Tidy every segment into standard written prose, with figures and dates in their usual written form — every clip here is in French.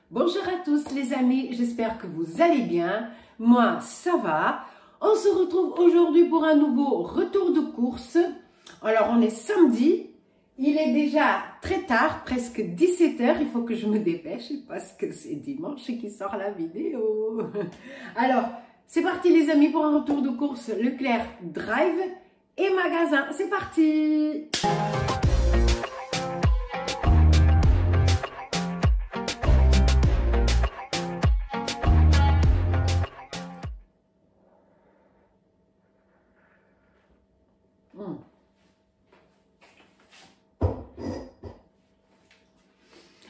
Bonjour à tous les amis, j'espère que vous allez bien. Moi, ça va. On se retrouve aujourd'hui pour un nouveau retour de course. Alors, on est samedi. Il est déjà très tard, presque 17 h. Il faut que je me dépêche parce que c'est dimanche qui sort la vidéo. Alors, c'est parti les amis pour un retour de course Leclerc Drive et magasin. C'est parti!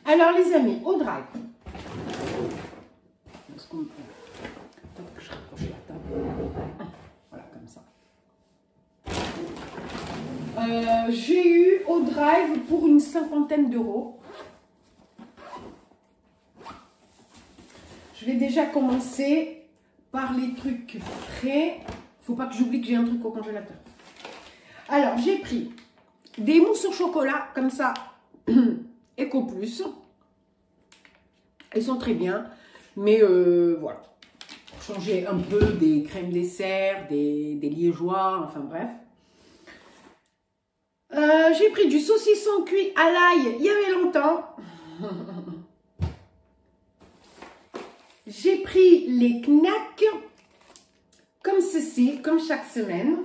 Alors les amis, au drive. Est-ce qu'on peut... Peut-être que je rapproche la table. Voilà, comme ça. J'ai eu au drive pour une 50aine d'euros. Je vais déjà commencer par les trucs frais. Faut pas que j'oublie que j'ai un truc au congélateur. Alors, j'ai pris des mousses au chocolat, comme ça, Eco Plus. Elles sont très bien, mais voilà. Pour changer un peu des crèmes dessert, des liégeois, enfin bref. J'ai pris du saucisson cuit à l'ail il y avait longtemps. J'ai pris les knacks comme ceci, comme chaque semaine.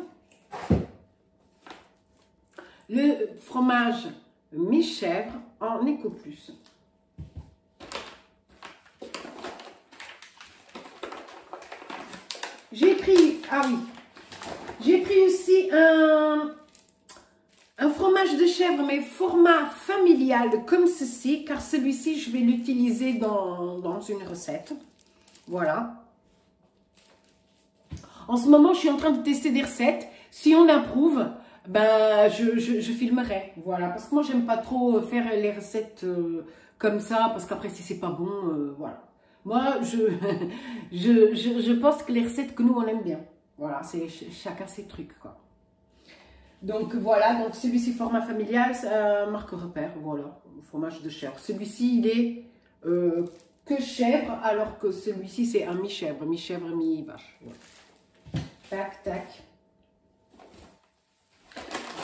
Le fromage mi-chèvre en Eco Plus. J'ai pris, j'ai pris aussi un fromage de chèvre, mais format familial comme ceci, car celui-ci, je vais l'utiliser dans une recette. Voilà. En ce moment, je suis en train de tester des recettes. Si on approuve, ben, je filmerai. Voilà. Parce que moi, j'aime pas trop faire les recettes comme ça, parce qu'après, si c'est pas bon, voilà. Moi, je pense que les recettes que nous, on aime bien. Voilà, c'est chacun ses trucs, quoi. Donc, voilà. Donc, celui-ci, format familial, marque repère. Voilà, fromage de chèvre. Celui-ci, il est que chèvre, alors que celui-ci, c'est un mi-chèvre, mi-vache. Voilà. Tac, tac.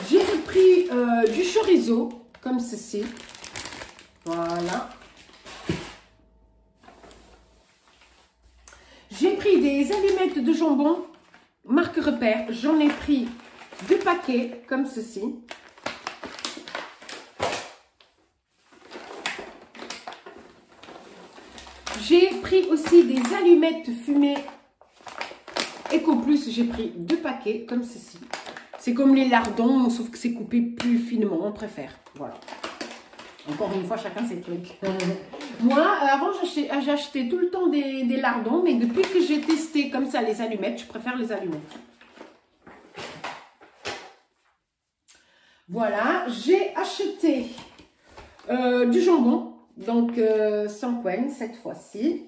J'ai repris du chorizo, comme ceci. Voilà. J'ai pris des allumettes de jambon, marque repère. J'en ai pris 2 paquets, comme ceci. J'ai pris aussi des allumettes fumées Eco Plus. J'ai pris 2 paquets, comme ceci. C'est comme les lardons, sauf que c'est coupé plus finement, on préfère. Voilà. Encore une fois, chacun ses trucs. Moi, avant, j'achetais tout le temps des lardons, mais depuis que j'ai testé comme ça les allumettes, je préfère les allumettes. Voilà, j'ai acheté du jambon, donc sans poigne cette fois-ci.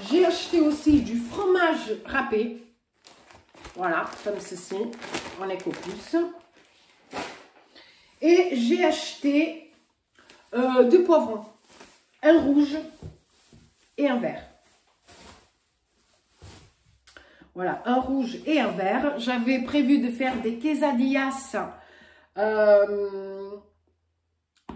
J'ai acheté aussi du fromage râpé. Voilà, comme ceci, en Eco Plus. Et j'ai acheté 2 poivrons, un rouge et un vert. Voilà, un rouge et un vert. J'avais prévu de faire des quesadillas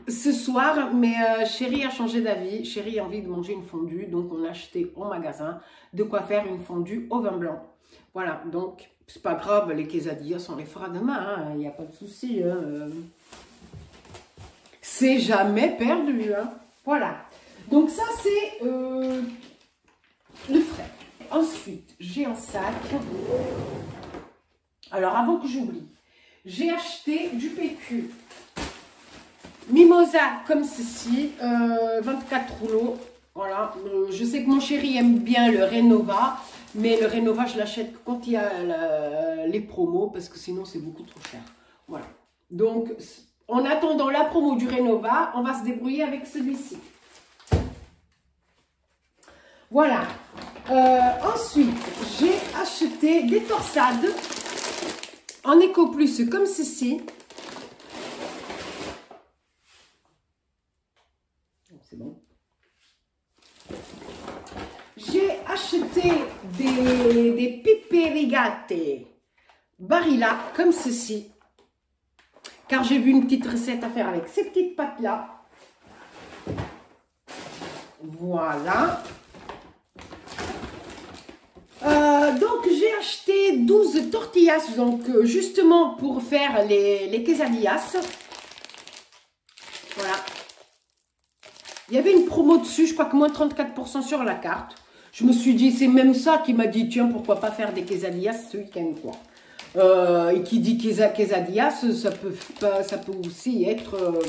ce soir, mais chérie a changé d'avis. Chérie a envie de manger une fondue, donc on a acheté au magasin de quoi faire une fondue au vin blanc. Voilà, donc c'est pas grave, les quesadillas, on les fera demain, il n'y a pas de souci. Hein, c'est jamais perdu. Hein. Voilà, donc ça c'est le frais. Ensuite, j'ai un sac. Alors, avant que j'oublie, j'ai acheté du PQ Mimosa comme ceci, 24 rouleaux. Voilà, je sais que mon chéri aime bien le Renova, mais le Renova, je l'achète quand il y a les promos, parce que sinon, c'est beaucoup trop cher. Voilà, donc, en attendant la promo du Renova, on va se débrouiller avec celui-ci. Voilà. Ensuite, j'ai acheté des torsades en Eco Plus comme ceci. C'est bon. J'ai acheté des pipe rigate Barilla comme ceci. Car j'ai vu une petite recette à faire avec ces petites pâtes-là. Voilà. Donc j'ai acheté 12 tortillas, donc justement pour faire les quesadillas. Voilà. Il y avait une promo dessus, je crois que moins 34% sur la carte. Je me suis dit, c'est même ça qui m'a dit, tiens, pourquoi pas faire des quesadillas ce week-end, quoi. Et qui dit quesadillas, ça peut aussi être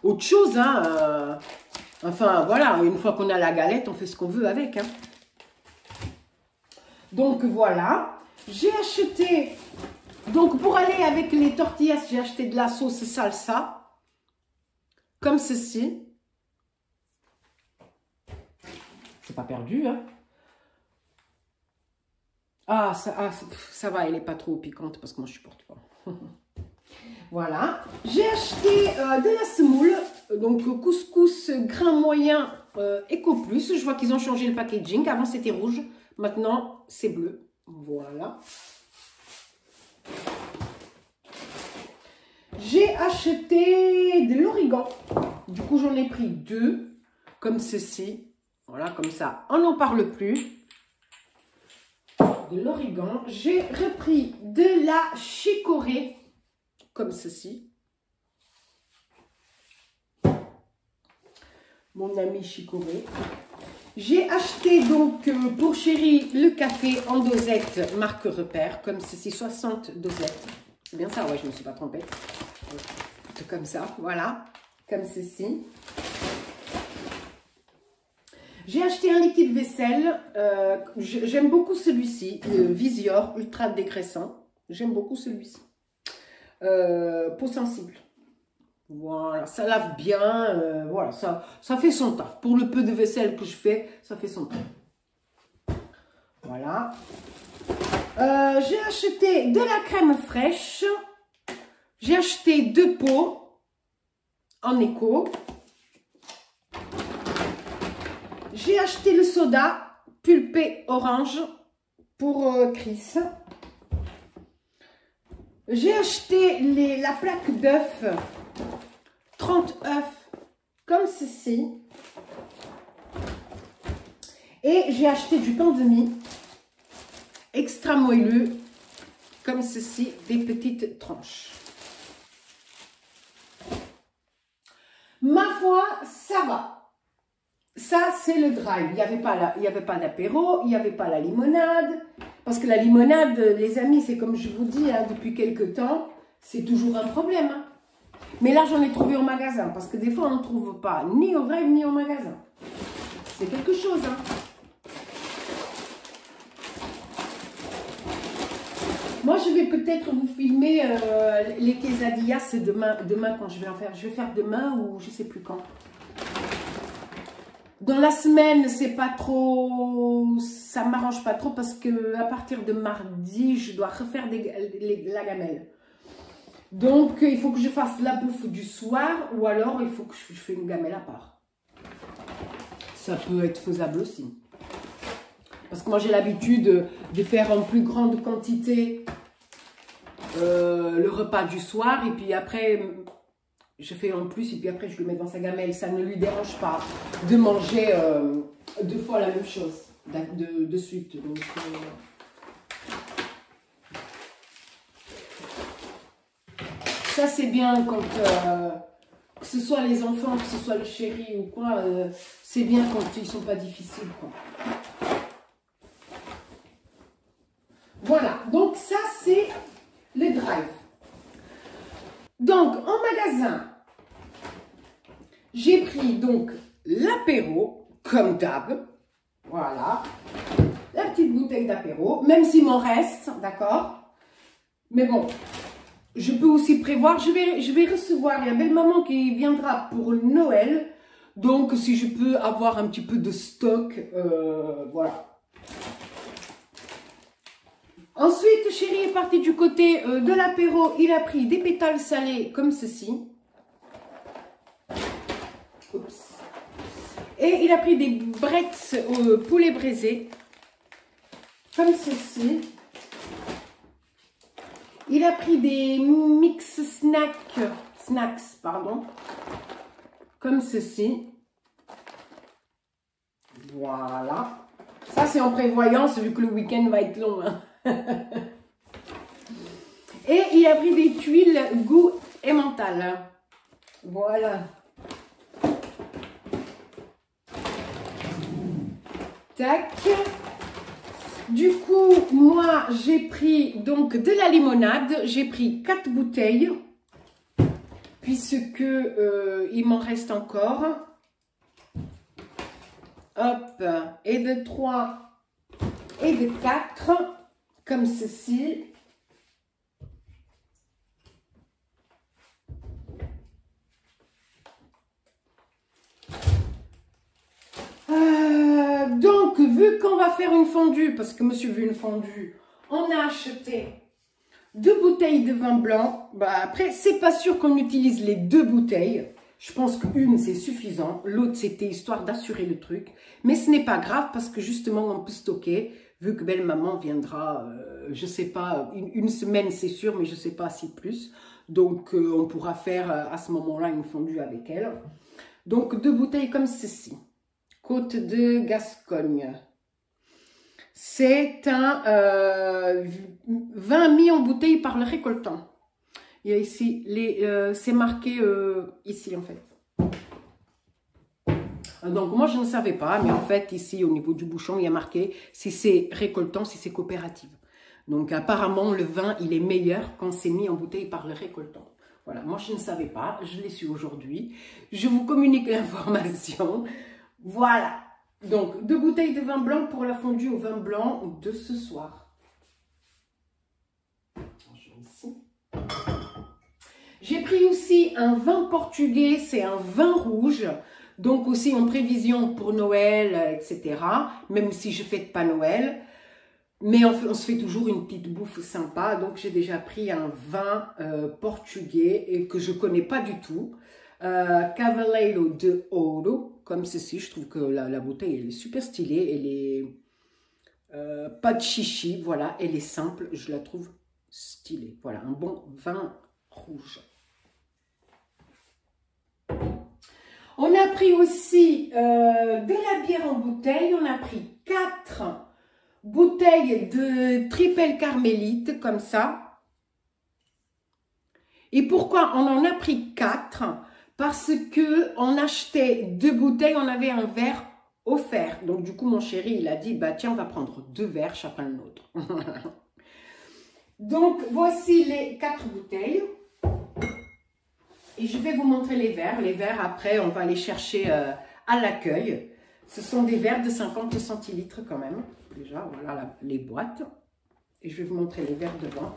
autre chose, hein. Enfin, voilà, une fois qu'on a la galette, on fait ce qu'on veut avec, hein. Donc, voilà. J'ai acheté, donc pour aller avec les tortillas, j'ai acheté de la sauce salsa, comme ceci. C'est pas perdu, hein. Ça va, elle n'est pas trop piquante parce que moi je supporte pas. Voilà. J'ai acheté de la semoule, donc couscous grain moyen Eco Plus. Je vois qu'ils ont changé le packaging. Avant c'était rouge, maintenant c'est bleu. Voilà. J'ai acheté de l'origan. Du coup j'en ai pris 2, comme ceci. Voilà, comme ça, on n'en parle plus. De l'origan. J'ai repris de la chicorée, comme ceci. Mon ami chicorée. J'ai acheté donc pour Chérie le café en dosette marque Repère, comme ceci, 60 dosettes. C'est bien ça, ouais, je ne me suis pas trompée. C'est comme ça, voilà, comme ceci. J'ai acheté un liquide vaisselle, j'aime beaucoup celui-ci, Visior Ultra Dégraissant, j'aime beaucoup celui-ci, peau sensible, voilà, ça lave bien, voilà, ça fait son taf, pour le peu de vaisselle que je fais, ça fait son taf, voilà. J'ai acheté de la crème fraîche, j'ai acheté 2 pots en éco. J'ai acheté le soda pulpé orange pour Chris. J'ai acheté la plaque d'œufs, 30 œufs, comme ceci. Et j'ai acheté du pain de mie, extra moelleux, comme ceci, des petites tranches. Ma foi, ça va. Ça, c'est le drive. Il n'y avait pas d'apéro, il n'y avait pas la limonade. Parce que la limonade, les amis, c'est comme je vous dis, hein, depuis quelques temps, c'est toujours un problème. Hein. Mais là, j'en ai trouvé au magasin. Parce que des fois, on ne trouve pas ni au drive, ni au magasin. C'est quelque chose. Hein. Moi, je vais peut-être vous filmer les quesadillas demain quand je vais en faire. Je vais faire demain ou je ne sais plus quand. Dans la semaine, c'est pas trop, ça m'arrange pas trop parce que à partir de mardi, je dois refaire la gamelle. Donc, il faut que je fasse la bouffe du soir ou alors il faut que je fasse une gamelle à part. Ça peut être faisable aussi. Parce que moi, j'ai l'habitude de faire en plus grande quantité le repas du soir et puis après... Je fais en plus et puis après je le mets dans sa gamelle. Ça ne lui dérange pas de manger 2 fois la même chose de suite. Donc, ça c'est bien quand que ce soit les enfants, que ce soit le chéri ou quoi, c'est bien quand ils sont pas difficiles, quoi. Voilà, donc ça c'est le drive. Donc en magasin, j'ai pris donc l'apéro, comme d'hab, voilà, la petite bouteille d'apéro, même s'il m'en reste, d'accord. Mais bon, je peux aussi prévoir, je vais recevoir, il y a belle maman qui viendra pour Noël, donc si je peux avoir un petit peu de stock, voilà. Ensuite, Chérie est parti du côté de l'apéro, il a pris des pétales salés comme ceci. Oups. Et il a pris des breaks au poulet braisé, comme ceci. Il a pris des mix snacks, pardon, comme ceci. Voilà. Ça, c'est en prévoyance, vu que le week-end va être long. Hein. Et il a pris des tuiles goût emmental. Voilà. Tac. Du coup, moi, j'ai pris donc de la limonade. J'ai pris 4 bouteilles. Puisque il m'en reste encore. Hop. Et de 3 et de 4. Comme ceci. Donc, vu qu'on va faire une fondue, parce que monsieur veut une fondue, on a acheté 2 bouteilles de vin blanc. Bah, après, c'est pas sûr qu'on utilise les 2 bouteilles. Je pense qu'une, c'est suffisant. L'autre, c'était histoire d'assurer le truc. Mais ce n'est pas grave parce que justement, on peut stocker. Vu que belle-maman viendra, je sais pas, une semaine, c'est sûr, mais je sais pas si plus. Donc, on pourra faire à ce moment-là une fondue avec elle. Donc, 2 bouteilles comme ceci. Côte de Gascogne. C'est un vin mis en bouteille par le récoltant. Il y a ici, c'est marqué ici en fait. Donc moi je ne savais pas, mais en fait ici au niveau du bouchon il y a marqué si c'est récoltant, si c'est coopérative. Donc apparemment le vin il est meilleur quand c'est mis en bouteille par le récoltant. Voilà, moi je ne savais pas, je l'ai su aujourd'hui. Je vous communique l'information. Voilà, donc 2 bouteilles de vin blanc pour la fondue au vin blanc de ce soir. J'ai pris aussi un vin portugais, c'est un vin rouge, donc aussi en prévision pour Noël, etc. Même si je ne fête pas Noël, mais on se fait toujours une petite bouffe sympa. Donc j'ai déjà pris un vin portugais et que je ne connais pas du tout. Cavaleiro de Ouro, comme ceci. Je trouve que la bouteille elle est super stylée, elle est pas de chichi, voilà, elle est simple, je la trouve stylée. Voilà, un bon vin rouge. On a pris aussi de la bière en bouteille, on a pris 4 bouteilles de triple carmélite, comme ça. Et pourquoi on en a pris 4? Parce que on achetait 2 bouteilles, on avait un verre offert. Donc du coup, mon chéri, il a dit, bah tiens, on va prendre 2 verres, chacun le nôtre. Donc voici les 4 bouteilles. Et je vais vous montrer les verres. Les verres, après, on va les chercher à l'accueil. Ce sont des verres de 50 centilitres quand même. Déjà, voilà les boîtes. Et je vais vous montrer les verres devant.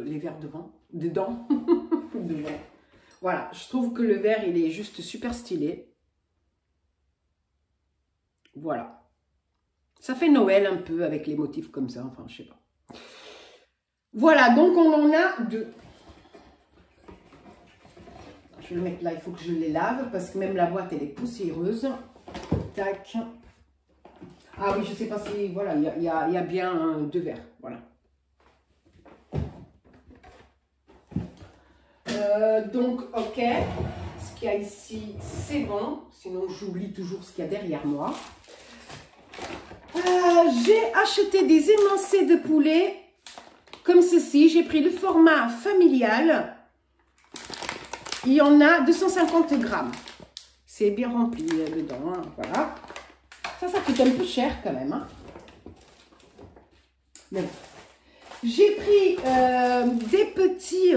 Les verres devant. Dedans. Devant. Voilà, je trouve que le verre, il est juste super stylé. Voilà. Ça fait Noël un peu avec les motifs comme ça. Enfin, je sais pas. Voilà, donc on en a 2. Je vais le mettre là, il faut que je les lave parce que même la boîte, elle est poussiéreuse. Tac. Ah oui, je sais pas si... Voilà, il y a bien 2 verres. Voilà. Donc, ok. Ce qu'il y a ici, c'est bon. Sinon, j'oublie toujours ce qu'il y a derrière moi. J'ai acheté des émincés de poulet comme ceci. J'ai pris le format familial. Il y en a 250 grammes. C'est bien rempli dedans. Hein, voilà. Ça coûte un peu cher quand même. Hein. Mais bon. J'ai pris des petits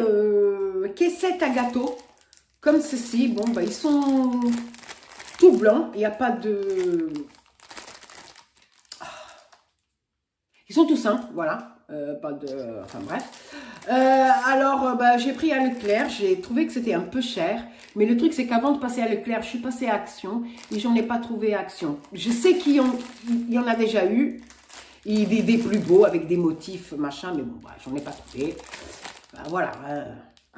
caissettes à gâteau. Comme ceci. Bon, bah, ils sont tout blancs. Il n'y a pas de... Ils sont tout simples, voilà. Pas de... Enfin bref. Alors, bah, j'ai pris à Leclerc. J'ai trouvé que c'était un peu cher. Mais le truc, c'est qu'avant de passer à Leclerc, je suis passée à Action. Et j'en ai pas trouvé à Action. Je sais qu'il y en a déjà eu. Des plus beaux avec des motifs, machin. Mais bon, bah, j'en ai pas trouvé. Bah, voilà.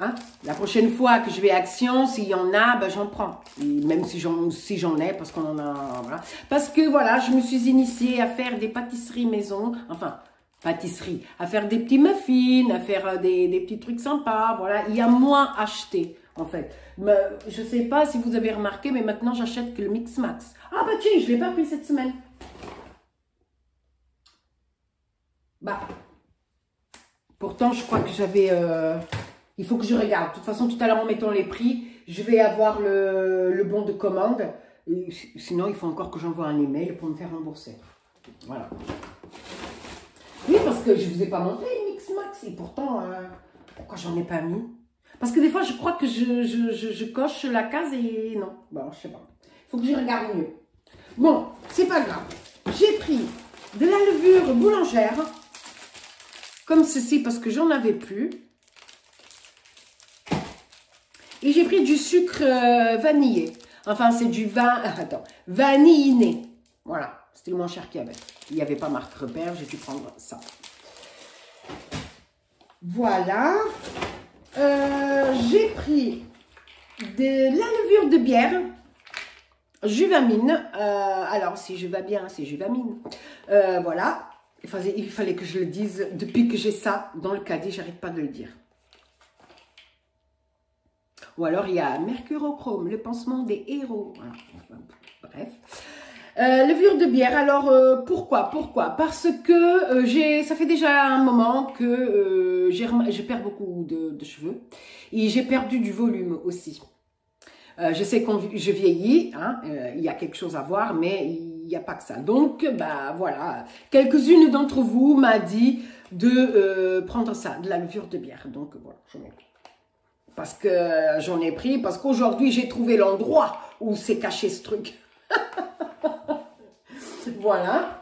Hein? La prochaine fois que je vais à Action, s'il y en a, ben, j'en prends. Et même si j'en ai, parce qu'on en a... Voilà. Parce que voilà, je me suis initiée à faire des pâtisseries maison. Enfin, pâtisserie. À faire des petits muffins, à faire des petits trucs sympas. Voilà, il y a moins acheté, en fait. Mais, je ne sais pas si vous avez remarqué, mais maintenant, j'achète que le Mix Max. Ah bah tiens, je ne l'ai pas pris cette semaine. Bah, pourtant, je crois que j'avais... il faut que je regarde. De toute façon, tout à l'heure, en mettant les prix, je vais avoir le bon de commande. Et sinon, il faut encore que j'envoie un email pour me faire rembourser. Voilà. Oui, parce que je ne vous ai pas montré le Mix Max. Et pourtant, pourquoi j'en ai pas mis? Parce que des fois, je crois que je coche la case et non. Bon, je sais pas. Il faut que je regarde mieux. Bon, c'est pas grave. J'ai pris de la levure boulangère. Comme ceci, parce que j'en avais plus. Et j'ai pris du sucre vanillé. Enfin, c'est du vanilliné. Voilà, c'était le moins cher qu'il y avait. Il n'y avait pas marque repère, j'ai dû prendre ça. Voilà. J'ai pris de la levure de bière. Juvamine. Alors, si je vais bien, c'est Juvamine. Voilà. Il fallait que je le dise. Depuis que j'ai ça dans le caddie, j'arrête pas de le dire. Ou alors, il y a Mercurochrome, le pansement des héros. Voilà. Bref. Levure de bière. Alors, pourquoi? Parce que ça fait déjà un moment que je perds beaucoup de cheveux. Et j'ai perdu du volume aussi. Je sais que je vieillis, hein, il y a quelque chose à voir, mais il n'y a pas que ça. Donc, bah voilà, quelques-unes d'entre vous m'ont dit de prendre ça, de la levure de bière. Donc voilà, j'en ai pris. Parce que j'en ai pris, parce qu'aujourd'hui, j'ai trouvé l'endroit où c'est caché ce truc. Voilà,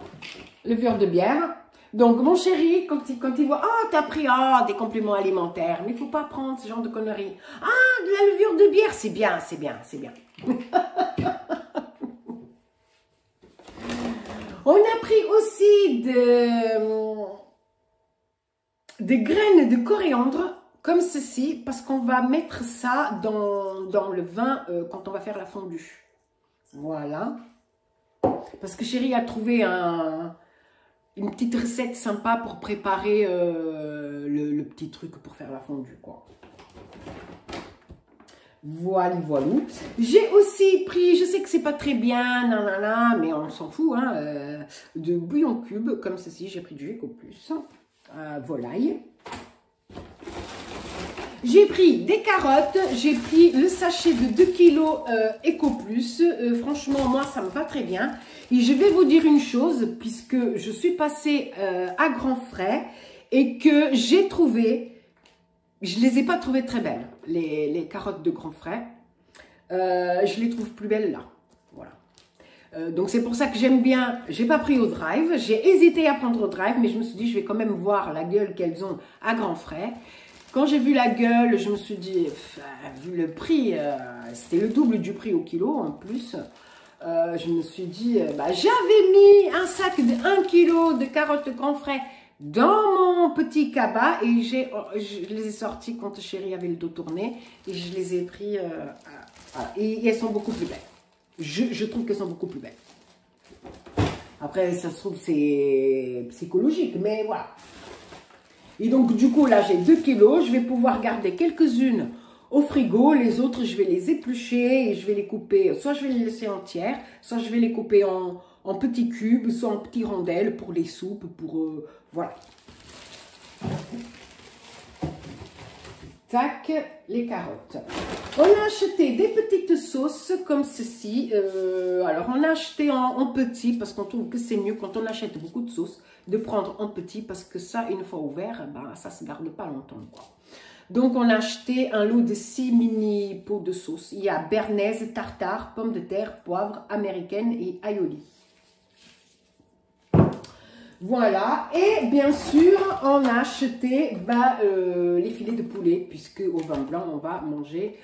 levure de bière. Donc, mon chéri, quand il voit, oh, t'as pris des compléments alimentaires, mais il ne faut pas prendre ce genre de conneries. Ah, de la levure de bière, c'est bien, c'est bien, c'est bien. On a pris aussi des graines de coriandre, comme ceci, parce qu'on va mettre ça dans le vin quand on va faire la fondue. Voilà. Parce que chéri a trouvé une petite recette sympa pour préparer le petit truc pour faire la fondue, quoi. Voilà, voilà. J'ai aussi pris, je sais que c'est pas très bien, nanana, mais on s'en fout, hein, de bouillon cube, comme ceci. J'ai pris du Eco Plus, volaille. J'ai pris des carottes, j'ai pris le sachet de 2 kg Eco Plus. Franchement, moi, ça me va très bien. Et je vais vous dire une chose, puisque je suis passée à Grand Frais et que j'ai trouvé, je ne les ai pas trouvées très belles, les carottes de Grand Frais. Je les trouve plus belles là. Voilà. Donc c'est pour ça que j'aime bien, j'ai pas pris au drive, j'ai hésité à prendre au drive, mais je me suis dit, je vais quand même voir la gueule qu'elles ont à Grand Frais. Quand j'ai vu la gueule, je me suis dit, vu le prix, c'était le double du prix au kilo en plus. Je me suis dit, j'avais mis un sac de 1 kg de carottes Grand Frais dans mon petit cabas et je les ai sortis quand chéri avait le dos tourné et je les ai pris, voilà. Et elles sont beaucoup plus belles. Je trouve qu'elles sont beaucoup plus belles. Après, ça se trouve, c'est psychologique, mais voilà. Et donc, du coup, là, j'ai 2 kilos. Je vais pouvoir garder quelques-unes au frigo. Les autres, je vais les éplucher et je vais les couper. Soit je vais les laisser entières, soit je vais les couper en petits cubes, soit en petits rondelles pour les soupes, pour... voilà. Tac, les carottes. On a acheté des petites sauces comme ceci. Alors, on a acheté en petit parce qu'on trouve que c'est mieux quand on achète beaucoup de sauces de prendre en petit parce que ça, une fois ouvert, ça se garde pas longtemps, quoi. Donc, on a acheté un lot de 6 mini pots de sauce. Il y a béarnaise, tartare, pommes de terre, poivre, américaine et aioli. Voilà, et bien sûr, on a acheté les filets de poulet, puisque au vin blanc, on va manger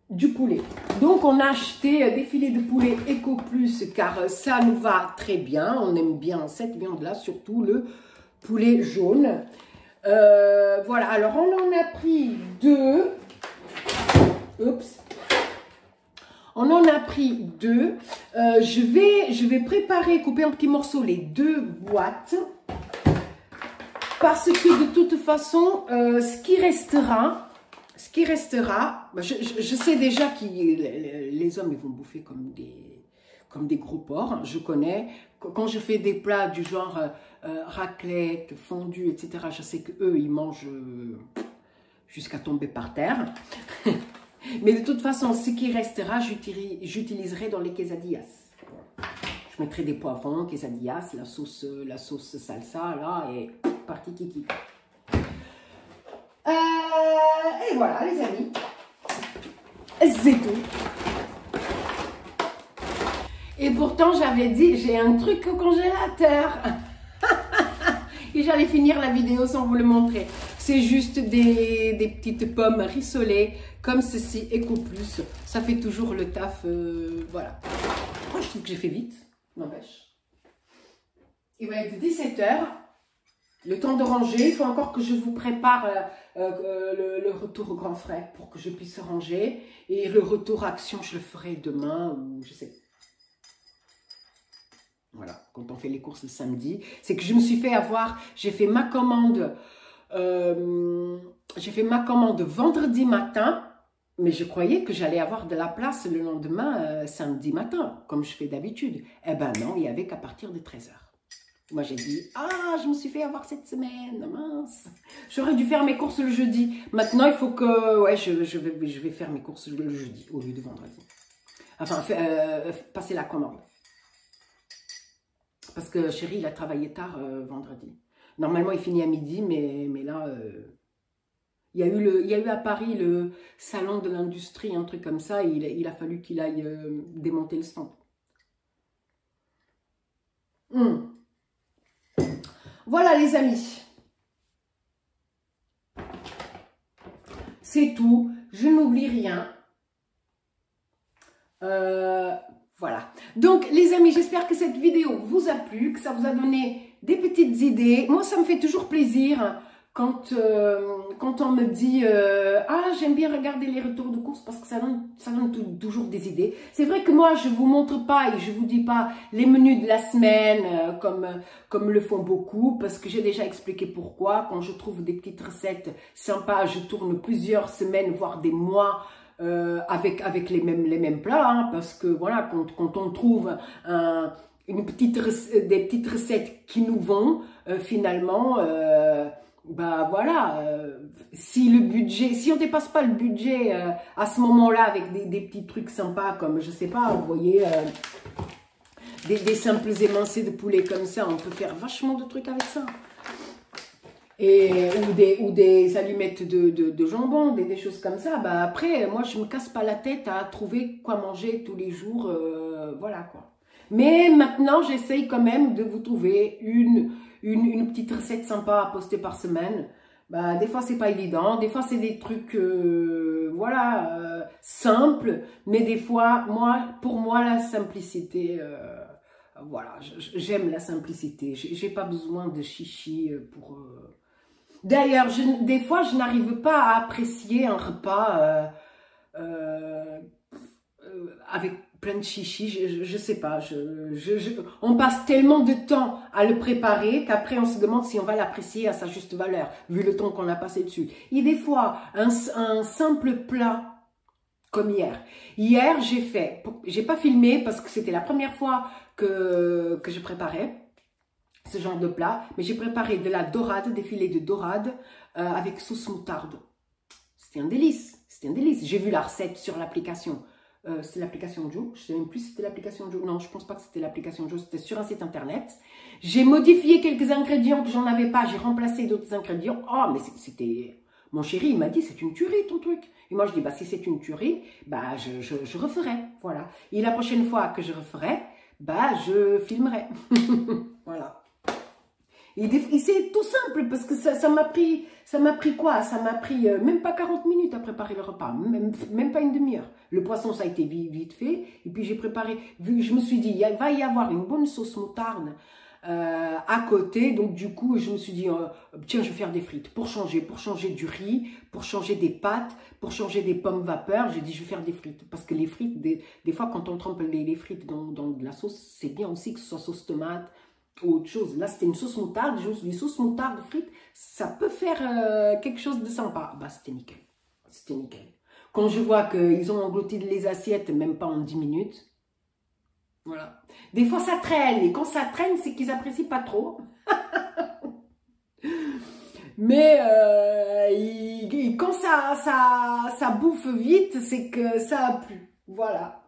du poulet. Donc, on a acheté des filets de poulet Eco Plus, car ça nous va très bien. On aime bien cette viande-là, surtout le poulet jaune. Voilà, alors on en a pris 2. Oups. On en a pris 2. Je vais préparer, couper en petits morceaux les 2 boîtes. Parce que de toute façon, ce qui restera, bah, je sais déjà que les hommes ils vont bouffer comme des gros porcs. Je connais. Quand je fais des plats du genre raclette, fondue, etc., je sais qu'eux, ils mangent jusqu'à tomber par terre. Mais de toute façon, ce qui restera, j'utiliserai dans les quesadillas. Je mettrai des poivrons, quesadillas, la sauce salsa, là, et parti kiki. Et voilà, les amis. C'est tout. Et pourtant, j'avais dit, j'ai un truc au congélateur. Et j'allais finir la vidéo sans vous le montrer. C'est juste des petites pommes rissolées, comme ceci, Eco Plus. Ça fait toujours le taf, voilà. Moi, je trouve que j'ai fait vite, n'empêche. Il va être 17 h. Le temps de ranger. Il faut encore que je vous prépare le retour au grand frais pour que je puisse ranger. Et le retour action, je le ferai demain ou je sais. Voilà, quand on fait les courses le samedi. C'est que je me suis fait avoir, j'ai fait ma commande vendredi matin, mais je croyais que j'allais avoir de la place le lendemain, samedi matin, comme je fais d'habitude. Eh ben non, il n'y avait qu'à partir de 13 h. Moi j'ai dit, ah, je me suis fait avoir cette semaine, mince. J'aurais dû faire mes courses le jeudi. Maintenant, il faut que, ouais, je vais faire mes courses le jeudi au lieu de vendredi. Enfin, passer la commande. Parce que chéri, il a travaillé tard vendredi. Normalement, il finit à midi, mais là, il y a eu à Paris le salon de l'industrie, un truc comme ça. Et il a fallu qu'il aille démonter le stand. Voilà, les amis. C'est tout. Je n'oublie rien. Voilà. Donc, les amis, j'espère que cette vidéo vous a plu, que ça vous a donné des petites idées. Moi, ça me fait toujours plaisir quand on me dit ah, j'aime bien regarder les retours de course parce que ça donne toujours des idées. C'est vrai que moi, je vous montre pas et je vous dis pas les menus de la semaine comme le font beaucoup parce que j'ai déjà expliqué pourquoi. Quand je trouve des petites recettes sympas, je tourne plusieurs semaines, voire des mois avec les mêmes plats, hein, parce que voilà, quand on trouve des petites recettes qui nous vont, finalement, bah voilà, si on dépasse pas le budget à ce moment-là avec des petits trucs sympas comme, je sais pas, vous voyez, des simples émincés de poulet comme ça, on peut faire vachement de trucs avec ça. Ou des allumettes de jambon, des choses comme ça. Bah après, moi, je me casse pas la tête à trouver quoi manger tous les jours. Voilà quoi. Mais maintenant, j'essaye quand même de vous trouver une petite recette sympa à poster par semaine. Bah, des fois, c'est pas évident. Des fois, c'est des trucs voilà, simples. Mais des fois, pour moi, la simplicité... voilà, j'aime la simplicité. J'ai pas besoin de chichi pour... D'ailleurs, des fois, je n'arrive pas à apprécier un repas avec plein de chichi. Je sais pas. On passe tellement de temps à le préparer qu'après, on se demande si on va l'apprécier à sa juste valeur, vu le temps qu'on a passé dessus. Et des fois, un simple plat comme hier. Hier, j'ai pas filmé parce que c'était la première fois que je préparais ce genre de plat, mais j'ai préparé de la dorade, des filets de dorade avec sauce moutarde. C'était un délice, c'était un délice. J'ai vu la recette sur l'application. C'était l'application Joe, je ne sais même plus si c'était l'application Joe. Non, je ne pense pas que c'était l'application Joe, c'était sur un site internet. J'ai modifié quelques ingrédients que j'en avais pas, j'ai remplacé d'autres ingrédients. Oh, mais c'était... Mon chéri, il m'a dit, c'est une tuerie ton truc. Et moi, je dis, bah si c'est une tuerie, bah je referai, voilà. Et la prochaine fois que je referai, bah je filmerai. Voilà. Et c'est tout simple parce que ça m'a pris quoi? Ça m'a pris même pas 40 minutes à préparer le repas, même pas une demi-heure. Le poisson, ça a été vite fait. Et puis j'ai préparé, vu que je me suis dit, il va y avoir une bonne sauce moutarde à côté. Donc du coup, je me suis dit, tiens, je vais faire des frites pour changer du riz, pour changer des pâtes, pour changer des pommes vapeur. J'ai dit, je vais faire des frites. Parce que les frites, des fois, quand on trempe les frites dans de la sauce, c'est bien aussi que ce soit sauce tomate ou autre chose. Là, c'était une sauce moutarde. Je me suis dit, sauce moutarde frites, ça peut faire quelque chose de sympa. Bah, c'était nickel. C'était nickel. Quand je vois qu'ils ont englouti les assiettes, même pas en 10 minutes. Voilà. Des fois, ça traîne. Et quand ça traîne, c'est qu'ils apprécient pas trop. Mais quand ça bouffe vite, c'est que ça a plu. Voilà.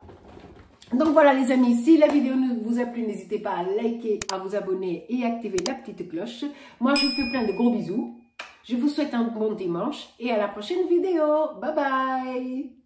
Donc voilà les amis, si la vidéo vous a plu, n'hésitez pas à liker, à vous abonner et activer la petite cloche. Moi, je vous fais plein de gros bisous. Je vous souhaite un bon dimanche et à la prochaine vidéo. Bye bye.